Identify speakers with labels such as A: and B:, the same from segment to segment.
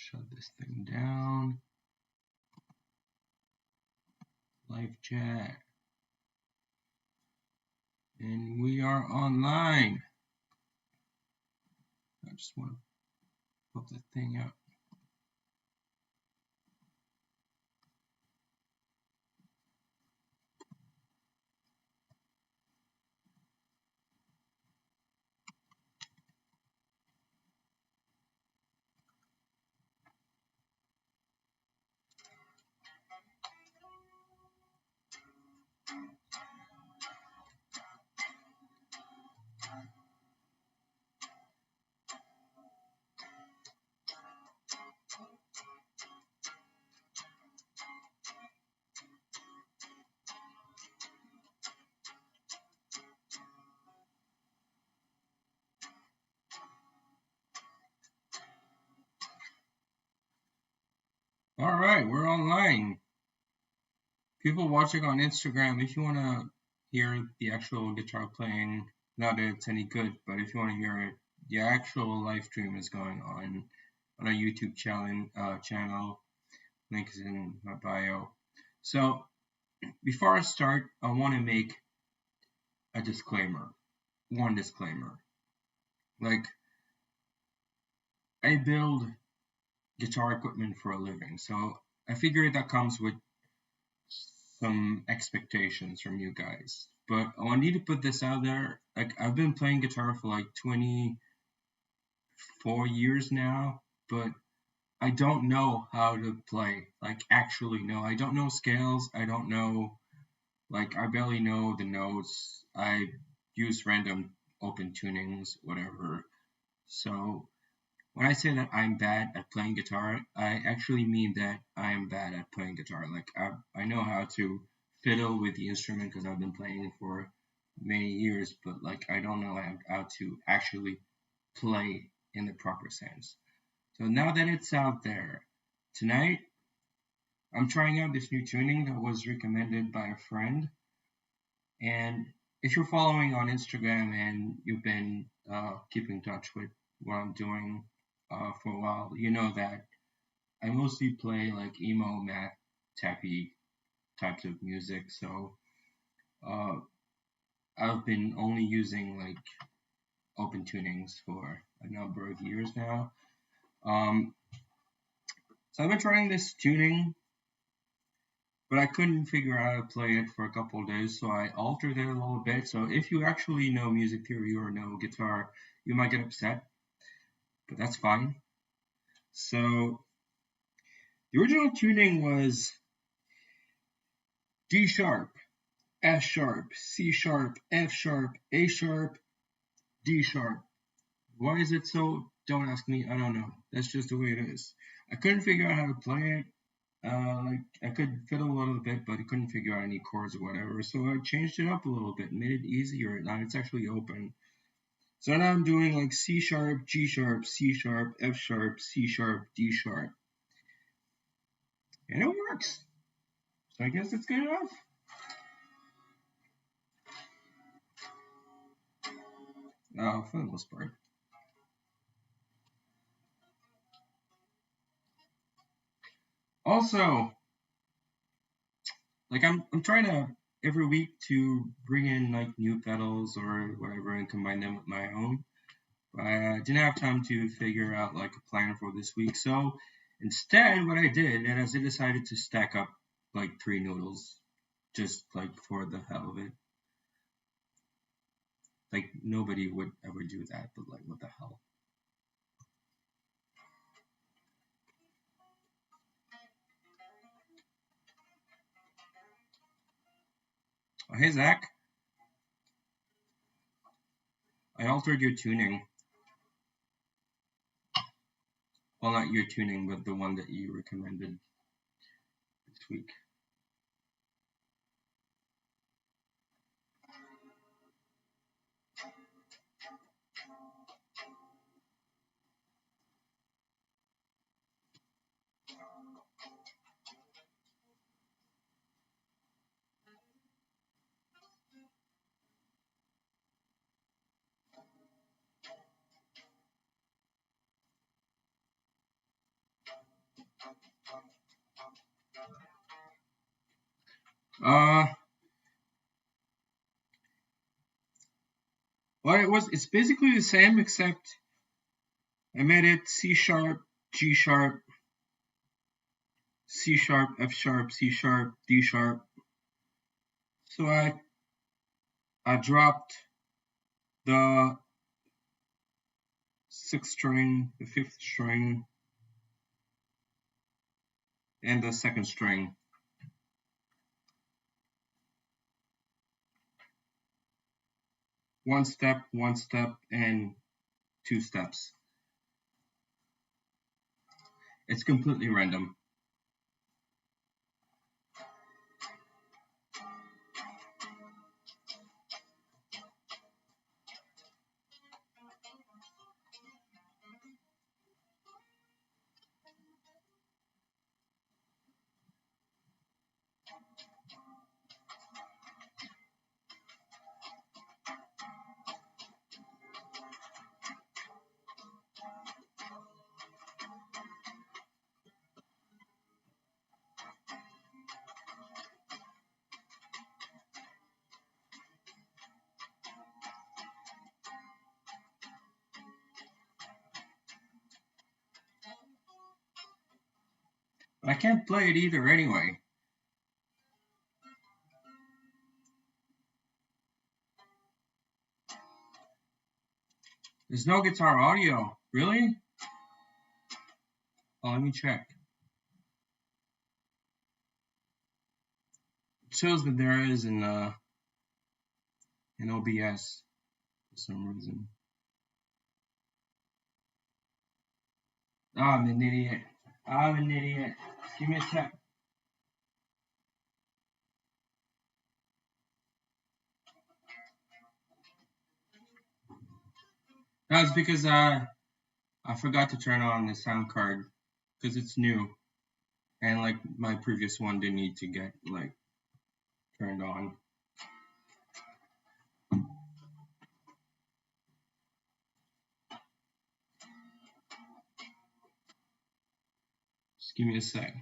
A: shut this thing down. Live chat. And we are online. I just want to put the thing up. All right, we're online. People watching on Instagram, if you want to hear the actual guitar playing, not that it's any good, but if you want to hear it, the actual live stream is going on our YouTube channel. Link is in my bio. So before I start, I want to make a disclaimer. One disclaimer. Like, I build guitar equipment for a living, so I figured that comes with some expectations from you guys. But I need to put this out there. Like, I've been playing guitar for like 24 years now, but I don't know how to play. Like, actually know. I don't know scales. I don't know. Like, I barely know the notes. I use random open tunings, whatever. So when I say that I'm bad at playing guitar, I actually mean that I am bad at playing guitar. Like, I know how to fiddle with the instrument because I've been playing for many years, but like I don't know how to actually play in the proper sense. So now that it's out there, tonight I'm trying out this new tuning that was recommended by a friend. And if you're following on Instagram and you've been keeping in touch with what I'm doing for a while, you know that I mostly play like emo, math, tappy types of music. So I've been only using like open tunings for a number of years now. So I've been trying this tuning, but I couldn't figure out how to play it for a couple of days, so I altered it a little bit. So if you actually know music theory or know guitar, you might get upset, but that's fine. So the original tuning was D sharp, F sharp, C sharp, F sharp, A sharp, D sharp. Why is it so? Don't ask me. I don't know. That's just the way it is. I couldn't figure out how to play it. Like I could fiddle a little bit, but I couldn't figure out any chords or whatever. So I changed it up a little bit, made it easier. Now it's actually open. So now I'm doing like C sharp, G sharp, C sharp, F sharp, C sharp, D sharp. And it works. So I guess it's good enough. For the most part. Also, like I'm trying to every week to bring in like new pedals or whatever and combine them with my own. But I didn't have time to figure out like a plan for this week. So instead, what I did is I decided to stack up like 3 noodles, just like for the hell of it. Like nobody would ever do that, but like what the hell. Oh, hey Zach, I altered your tuning. Well, not your tuning, but the one that you recommended this week. Uh, well, it's basically the same except I made it C sharp, G sharp, C sharp, F sharp, C sharp, D sharp. So I dropped the sixth string, the fifth string, and the second string. One step, and two steps. It's completely random. But I can't play it either anyway. There's no guitar audio. Really? Oh, let me check. It shows that there is in OBS for some reason. Oh, I'm an idiot. Give me a sec. That's because I forgot to turn on the sound card because it's new, and like my previous one didn't need to get like turned on. Just give me a sec.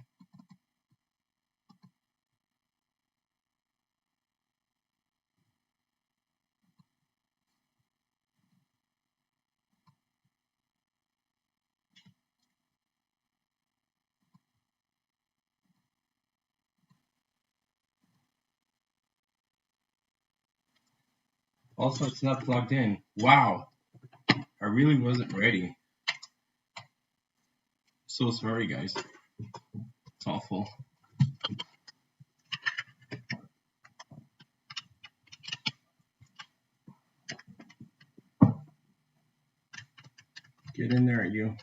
A: Also, it's not plugged in. Wow, I really wasn't ready. So sorry, guys. It's awful. Get in there, you.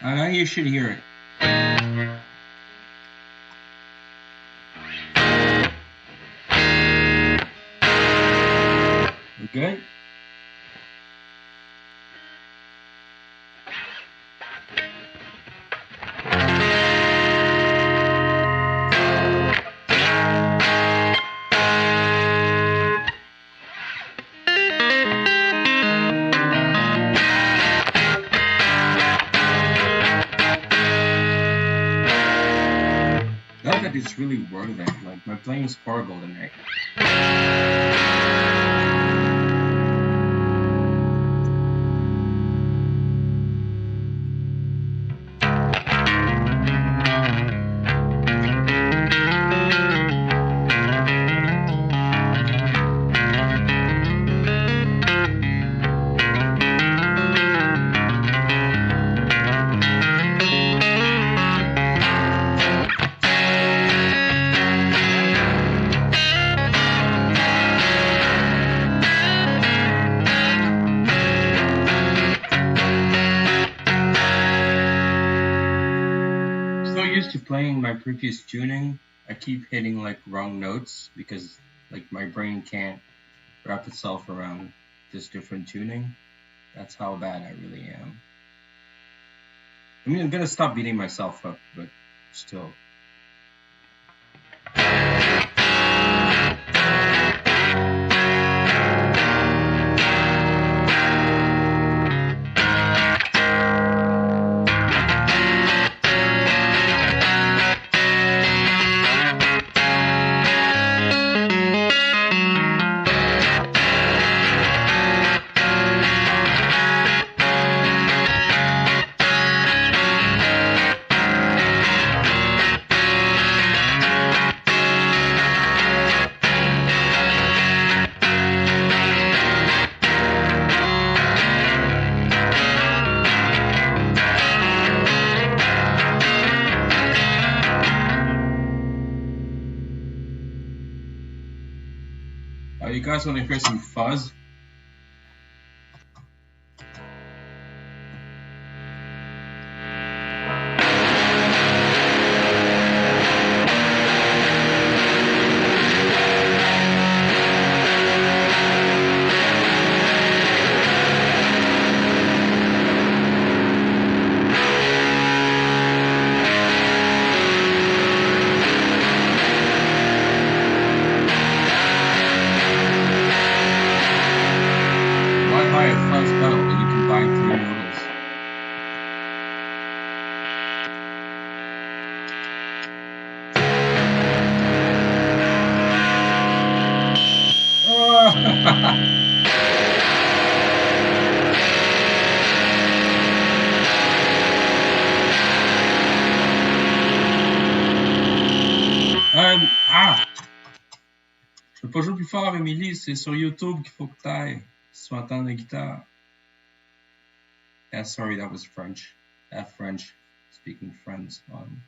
A: I know you should hear it. We good? Not that it's really worth it. Like my playing is horrible tonight. To playing my previous tuning, I keep hitting like wrong notes because like my brain can't wrap itself around this different tuning. That's how bad I really am. I mean, I'm gonna stop beating myself up, but still. You guys want to hear some fuzz? Je peux pas jouer plus fort, Emily, c'est sur YouTube qu'il faut que t'ailles. Si tu entends la guitare. Yeah, sorry, that was French. French speaking friends on.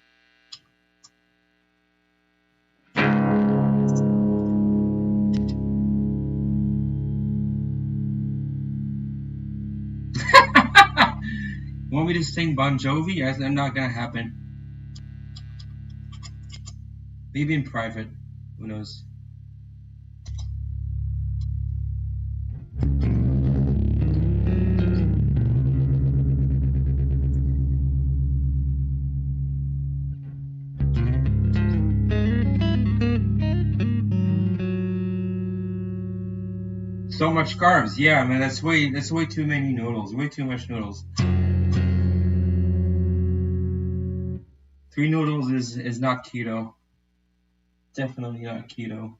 A: You want me to sing Bon Jovi? That's not gonna happen. Maybe in private. Who knows? So much carbs, yeah, man. That's way too many noodles. Way too much noodles. 3 noodles is not keto. Definitely not keto.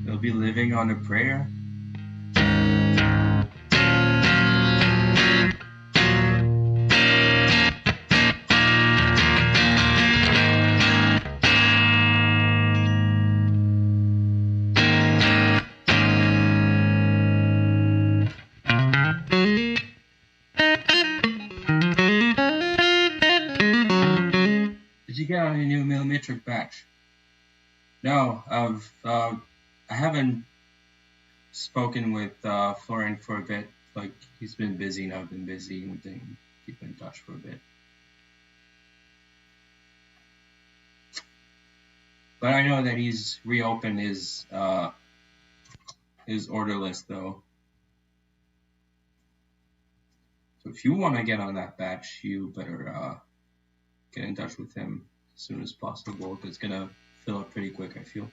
A: They'll be living on a prayer. Did you get on a new millimetric batch? No, I haven't spoken with Florian for a bit. Like, he's been busy and I've been busy. We didn't keep in touch for a bit. But I know that he's reopened his order list though. So if you want to get on that batch, you better get in touch with him as soon as possible. It's gonna fill up pretty quick, I feel.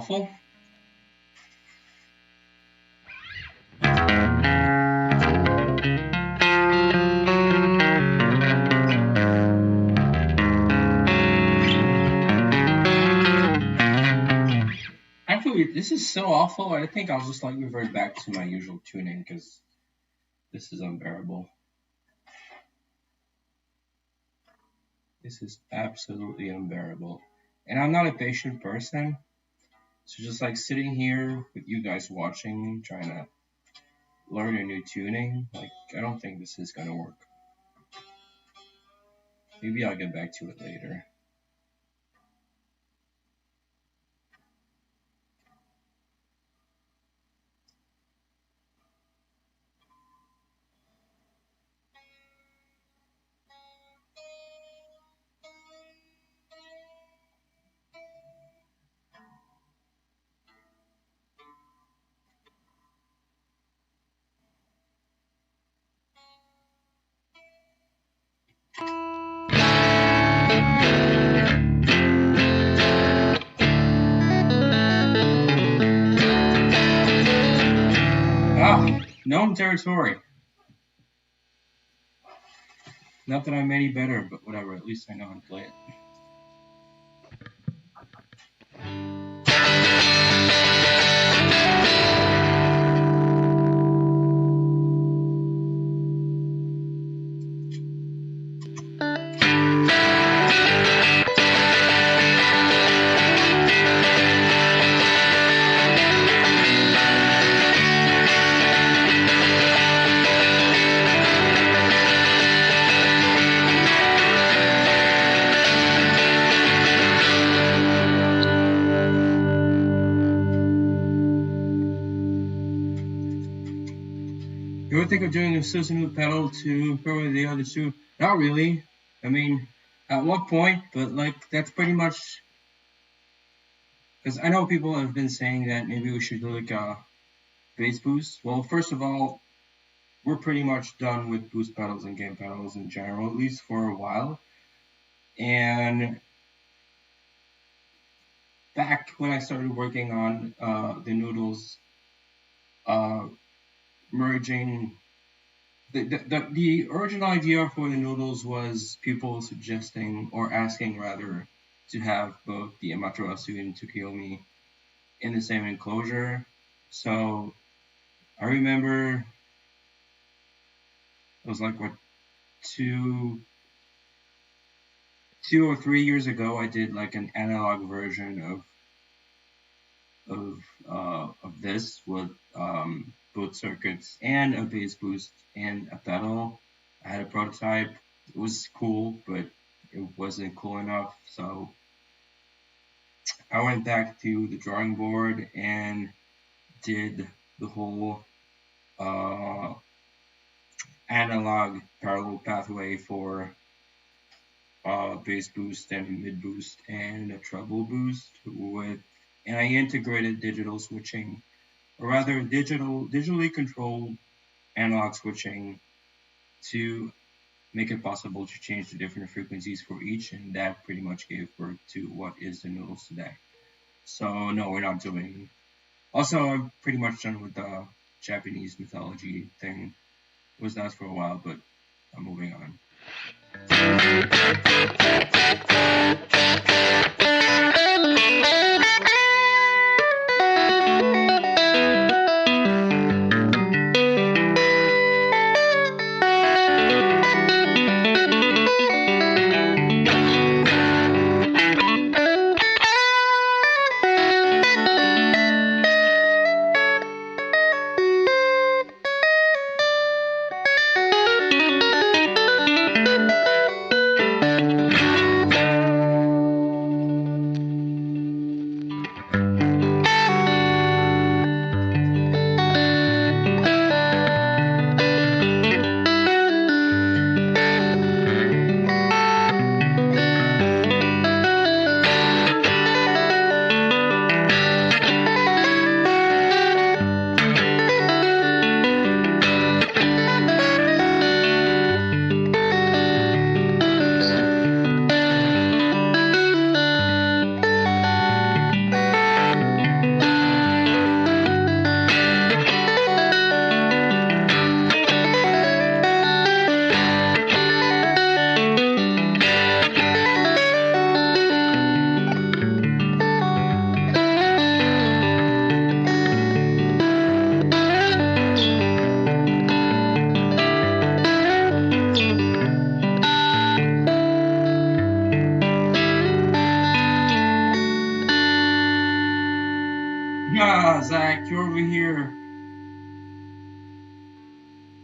A: awful. Actually, this is so awful. I think I'll just like revert back to my usual tuning because this is unbearable. This is absolutely unbearable. And I'm not a patient person. So just like sitting here with you guys watching, trying to learn a new tuning, like I don't think this is gonna work. Maybe I'll get back to it later. Known territory. Not that I'm any better, but whatever. At least I know how to play it. You ever think of doing a substitute pedal to improve the other two? Not really. I mean, at what point? But like, that's pretty much. Because I know people have been saying that maybe we should do like a bass boost. Well, first of all, we're pretty much done with boost pedals and gain pedals in general, at least for a while. And back when I started working on the Noodles, merging the original idea for the Noodles was people suggesting or asking rather to have both the Amaterasu and Tsukiyomi in the same enclosure. So I remember it was like what 2 or 3 years ago I did like an analog version of this with both circuits and a bass boost and a pedal. I had a prototype. It was cool, but it wasn't cool enough, so I went back to the drawing board and did the whole analog parallel pathway for bass boost and mid boost and a treble boost and I integrated digital switching, or rather digitally controlled analog switching to make it possible to change the different frequencies for each, and that pretty much gave birth to what is the Noodles today. So no, we're not doing. Also, I'm pretty much done with the Japanese mythology thing. It was nice for a while, but I'm moving on.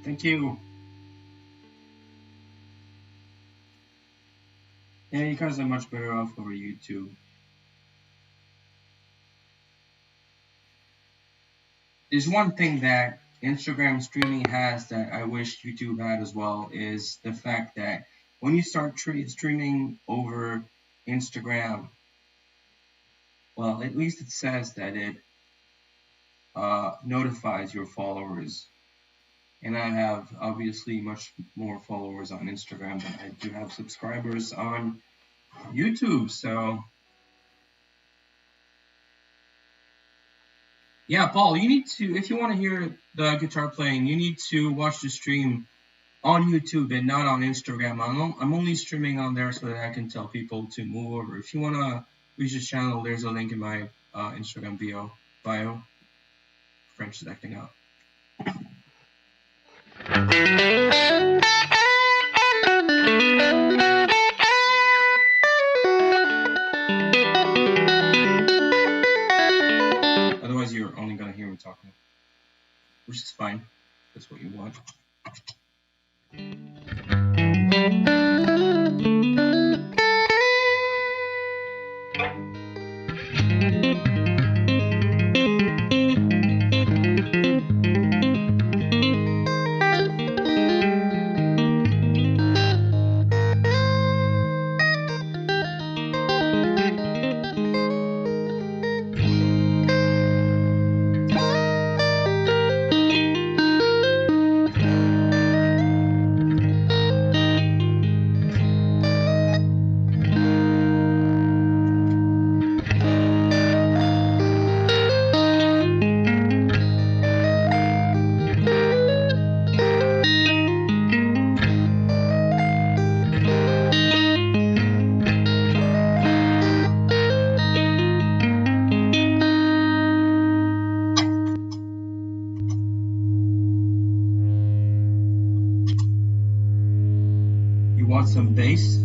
A: Thank you. Yeah, you guys are much better off over YouTube. There's one thing that Instagram streaming has that I wish YouTube had as well, is the fact that when you start streaming over Instagram, well, at least it says that it notifies your followers. And I have obviously much more followers on Instagram than I do have subscribers on YouTube. So yeah, Paul, you need to, if you want to hear the guitar playing, you need to watch the stream on YouTube and not on Instagram. I'm only streaming on there so that I can tell people to move over. If you want to reach the channel, there's a link in my Instagram bio. French is acting up. Otherwise, you're only going to hear me talking, which is fine. That's what you want. Want some bass?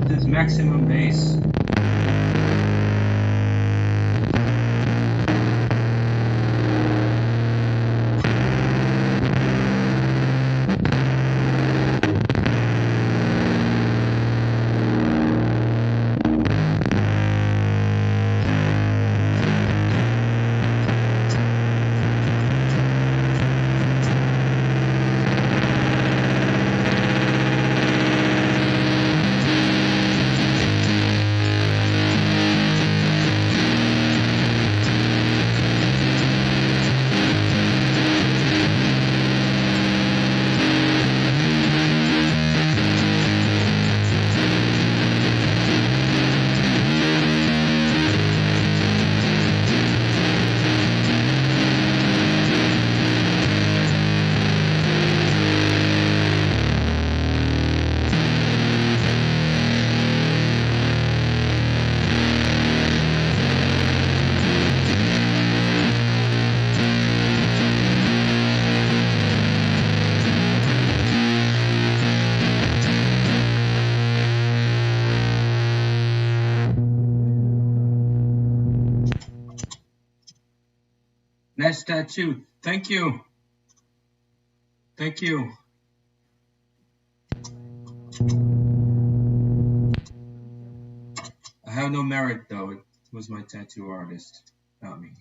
A: This is maximum bass. Nice tattoo. Thank you. Thank you. I have no merit though. It was my tattoo artist, not me.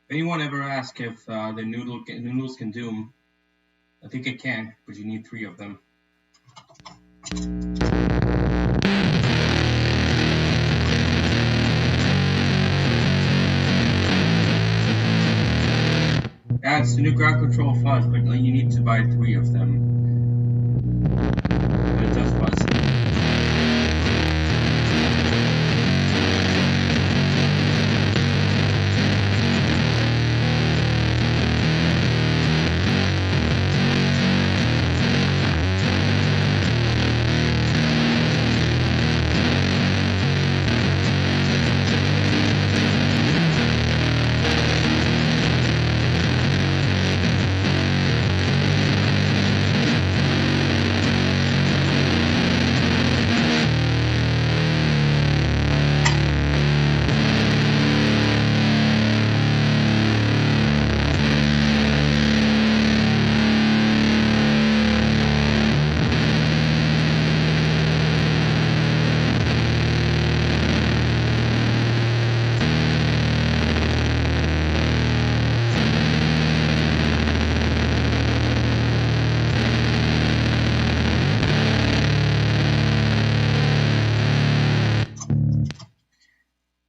A: If anyone ever asks if the noodles can doom, I think it can, but you need 3 of them. Yeah, it's the new ground control fuzz, but you need to buy 3 of them. But it does fuzz.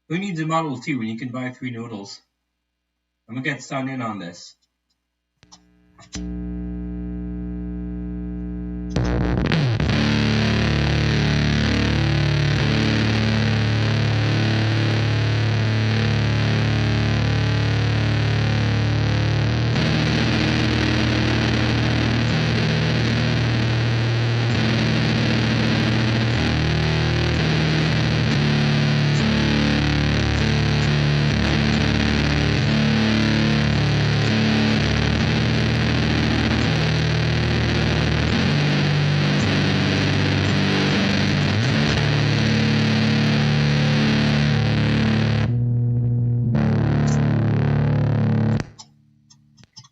A: Who needs a Model T when you can buy 3 noodles? I'm gonna get Sun in on this.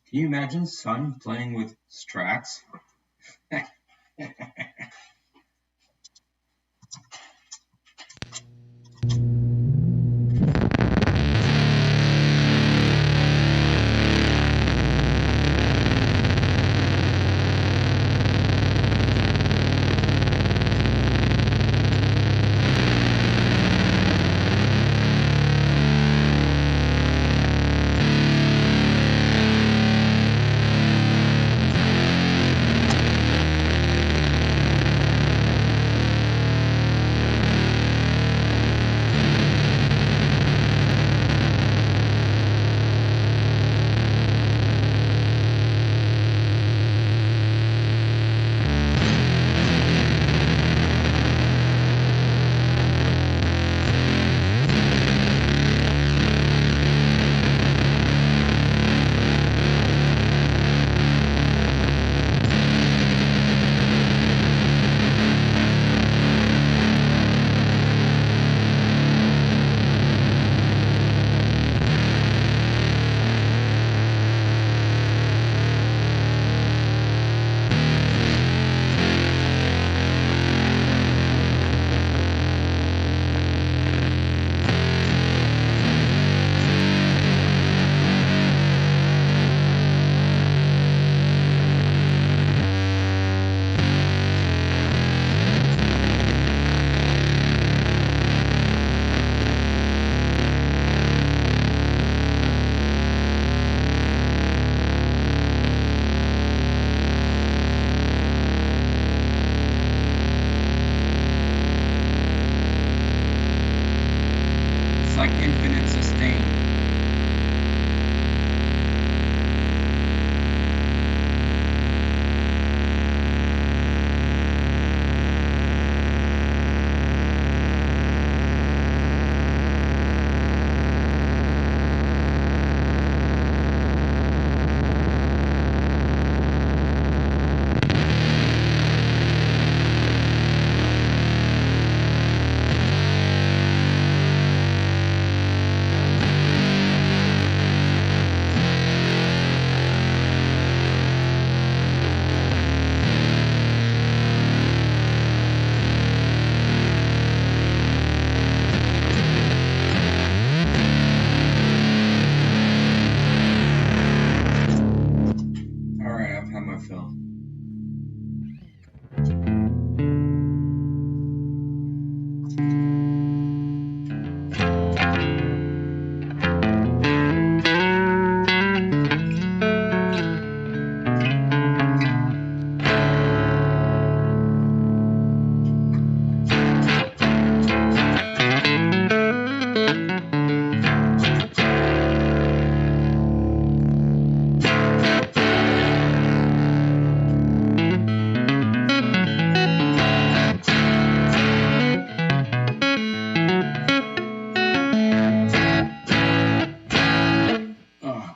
A: Can you imagine Sun playing with strats?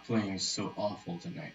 A: playing so awful tonight.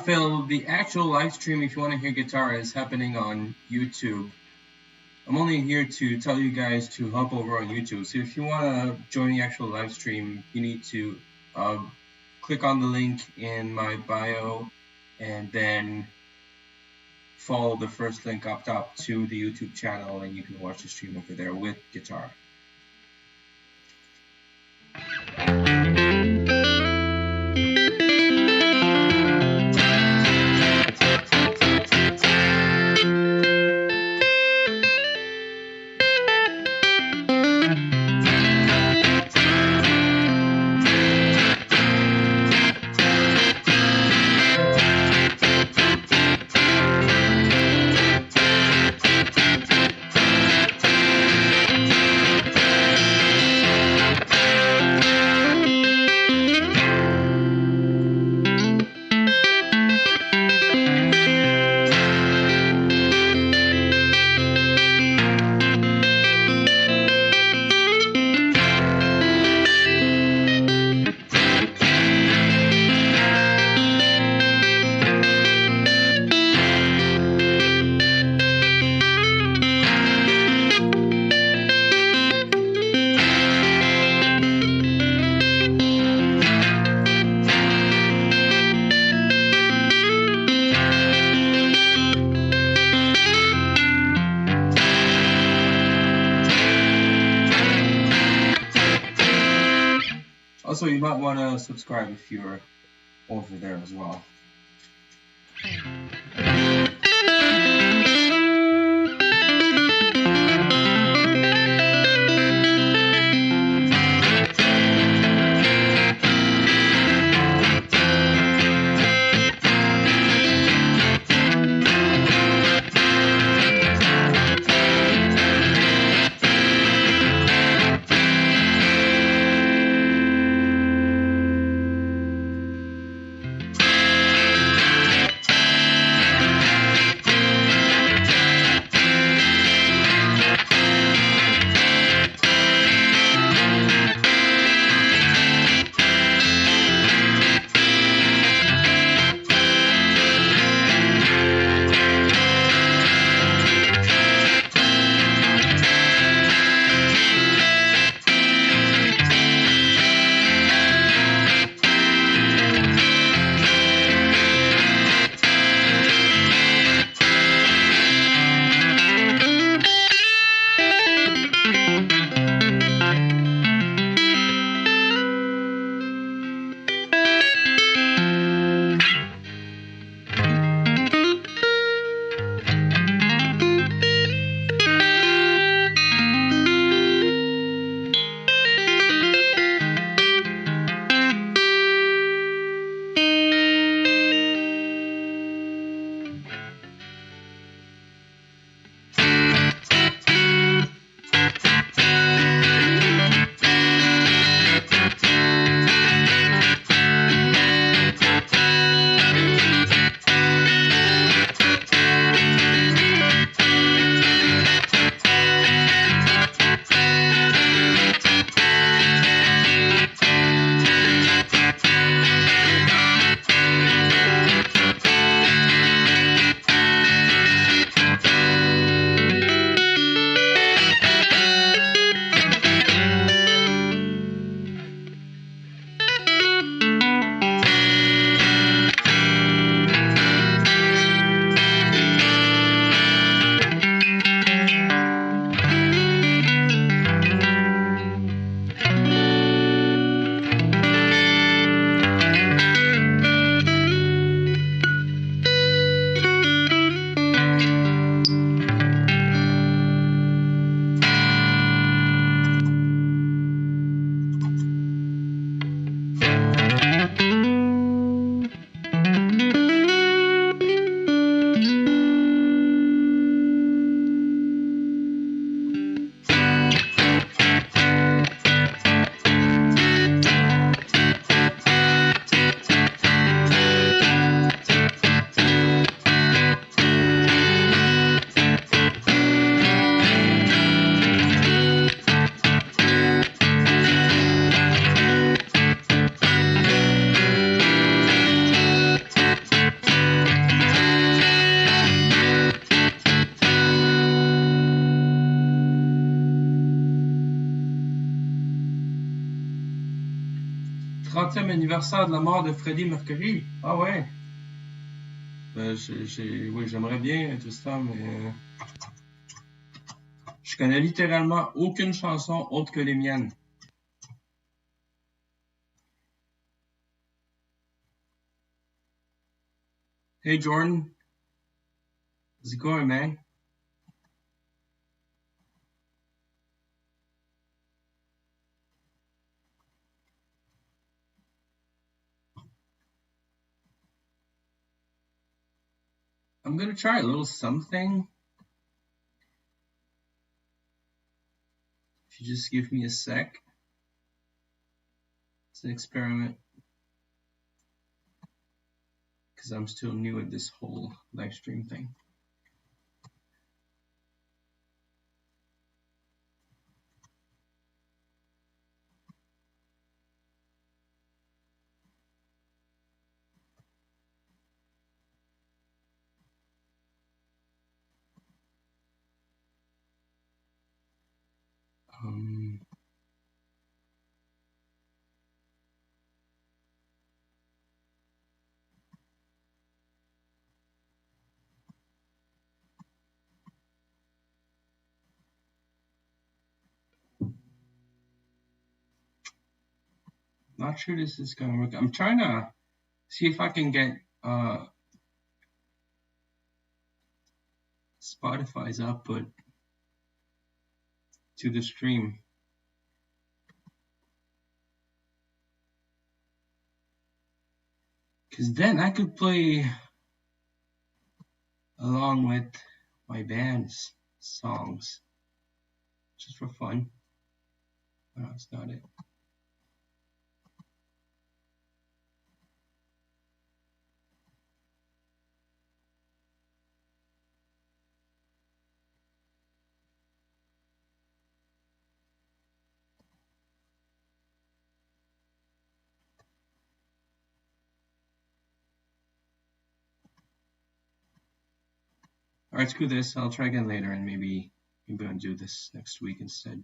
A: Phil, the actual live stream, if you want to hear guitar, is happening on YouTube. I'm only here to tell you guys to hop over on YouTube. So if you want to join the actual live stream, you need to click on the link in my bio and then follow the first link up top to the YouTube channel, and you can watch the stream over there with guitar. Also, you might want to subscribe if you're over there as well. 30e anniversaire de la mort de Freddie Mercury. Ah ouais. Oui, j'aimerais bien être ça, mais je connais littéralement aucune chanson autre que les miennes. Hey Jordan, how's it going, man? I'm gonna try a little something. If you just give me a sec. It's an experiment. Because I'm still new at this whole live stream thing. Not sure this is gonna work. I'm trying to see if I can get Spotify's output to the stream. Because then I could play along with my band's songs just for fun. No, that's not it. Alright, screw this. I'll try again later and maybe I'll do this next week instead.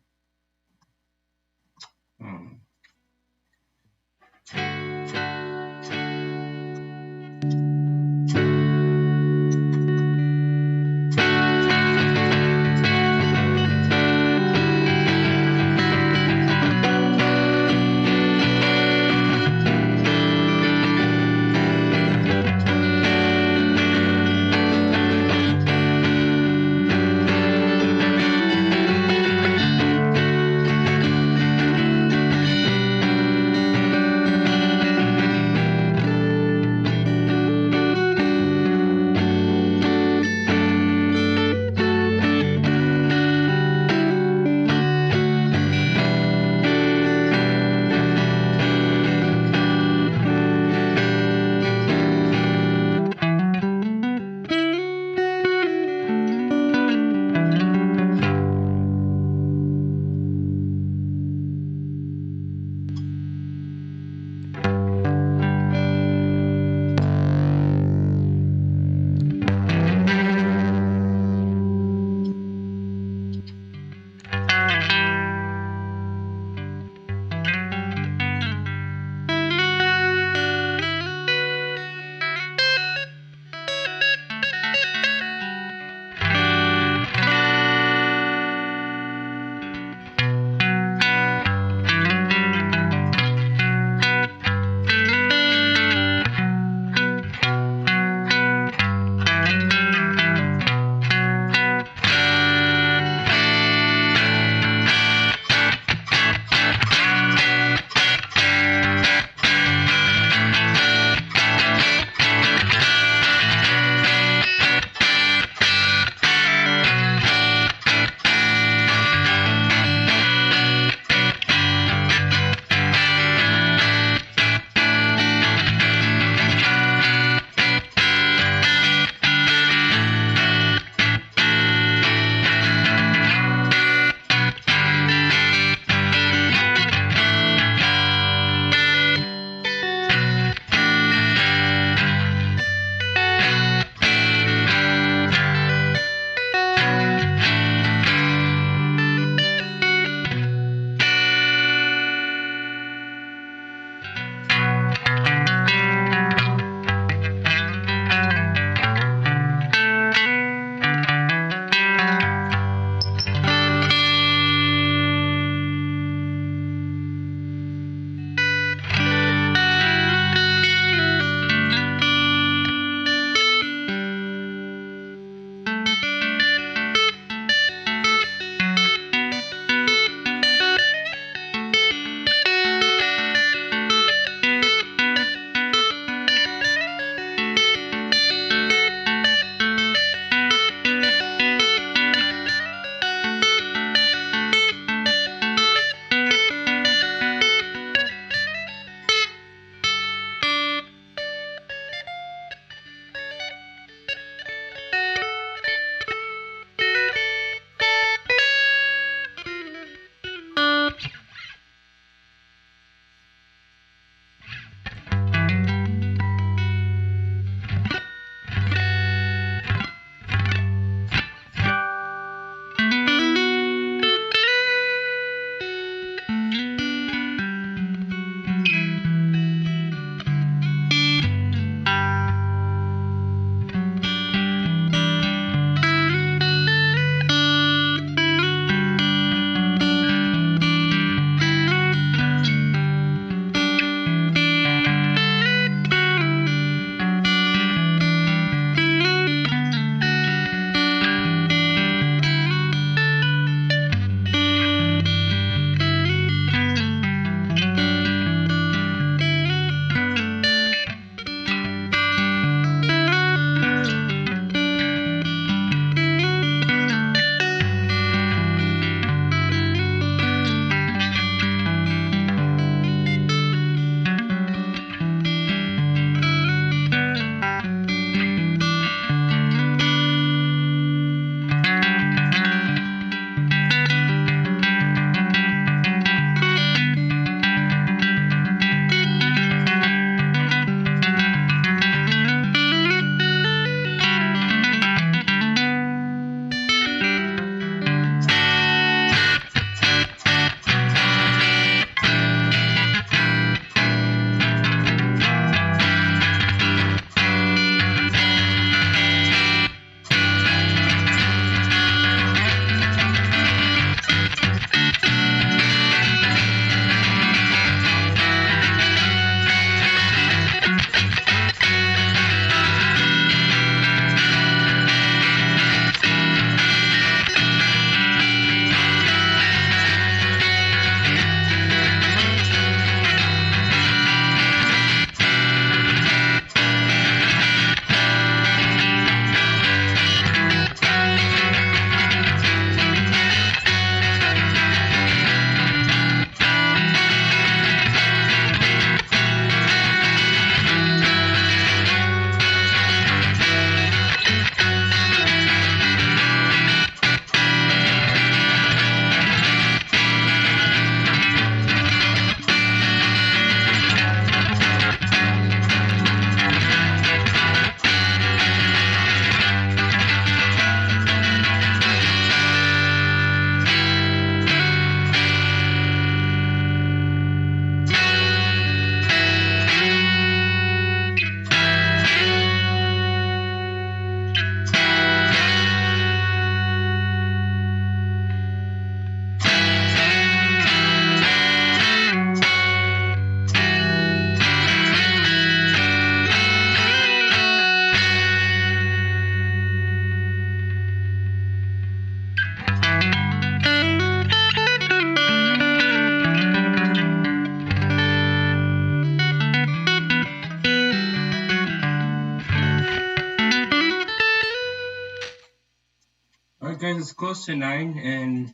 A: guys, it's close to 9, and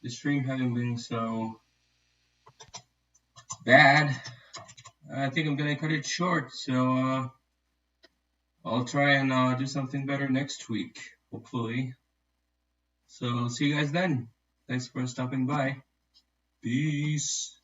A: the stream hasn't been so bad. I think I'm gonna cut it short, so I'll try and do something better next week, hopefully. So see you guys then. Thanks for stopping by. Peace.